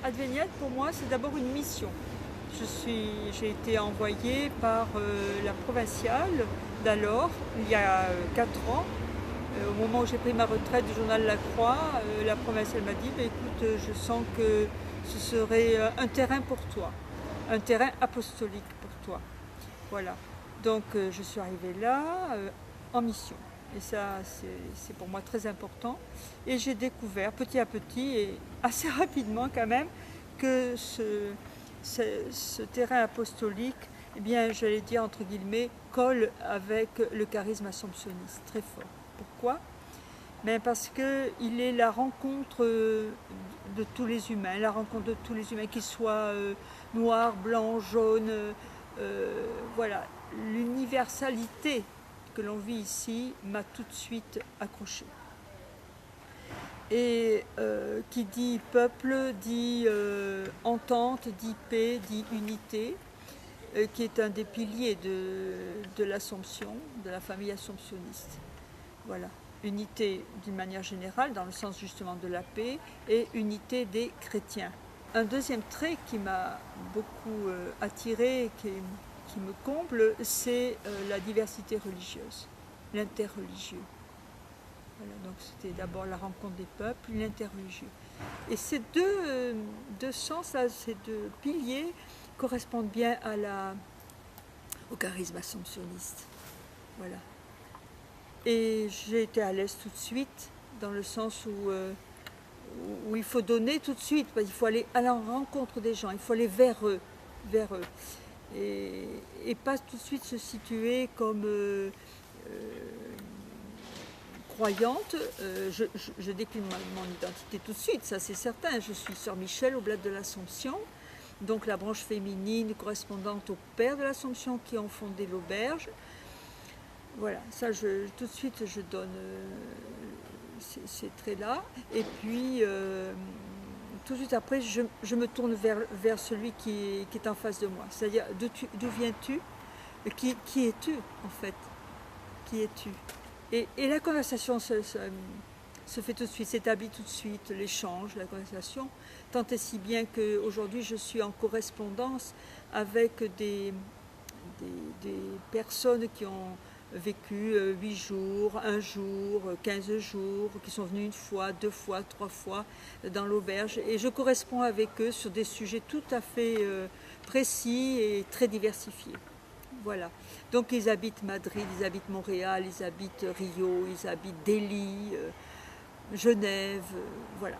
Adveniat, pour moi, c'est d'abord une mission. J'ai été envoyée par la provinciale d'alors, il y a 4 ans. Au moment où j'ai pris ma retraite du journal La Croix, la provinciale m'a dit écoute, je sens que ce serait un terrain pour toi, un terrain apostolique pour toi. Voilà. Donc je suis arrivée là en mission. Et ça, c'est pour moi très important. Et j'ai découvert petit à petit, et assez rapidement quand même, que ce terrain apostolique, eh bien, j'allais dire entre guillemets, colle avec le charisme assomptionniste, très fort. Pourquoi ? Mais parce qu'il est la rencontre de tous les humains, la rencontre de tous les humains, qu'ils soient noirs, blancs, jaunes, voilà. L'universalité que l'on vit ici m'a tout de suite accrochée. Et qui dit peuple, dit entente, dit paix, dit unité, qui est un des piliers de l'Assomption, de la famille assomptionniste. Voilà. Unité d'une manière générale, dans le sens justement de la paix, et unité des chrétiens. Un deuxième trait qui m'a beaucoup attiré, qui me comble, c'est la diversité religieuse, l'interreligieux. Voilà, donc c'était d'abord la rencontre des peuples, l'interreligieux. Et ces deux sens, ces deux piliers correspondent bien au charisme assomptionniste. Voilà. Et j'ai été à l'aise tout de suite, dans le sens où il faut donner tout de suite, il faut aller à la rencontre des gens, il faut aller vers eux. Et pas tout de suite se situer comme croyante. Je décline mon identité tout de suite, ça c'est certain. Je suis sœur Michel, Oblate de l'Assomption, donc la branche féminine correspondante aux pères de l'Assomption qui ont fondé l'auberge. Voilà, ça tout de suite je donne ces traits-là. Et puis tout de suite après, je me tourne vers celui qui est en face de moi. C'est-à-dire, d'où viens-tu ? Qui es-tu en fait ? Qui es-tu ? Et la conversation se fait tout de suite, s'établit tout de suite, l'échange, la conversation, tant et si bien qu'aujourd'hui je suis en correspondance avec des personnes qui ont vécu 8 jours, 1 jour, 15 jours, qui sont venus 1 fois, 2 fois, 3 fois dans l'auberge. Et je corresponds avec eux sur des sujets tout à fait précis et très diversifiés. Voilà. Donc ils habitent Madrid, ils habitent Montréal, ils habitent Rio, ils habitent Delhi, Genève, voilà.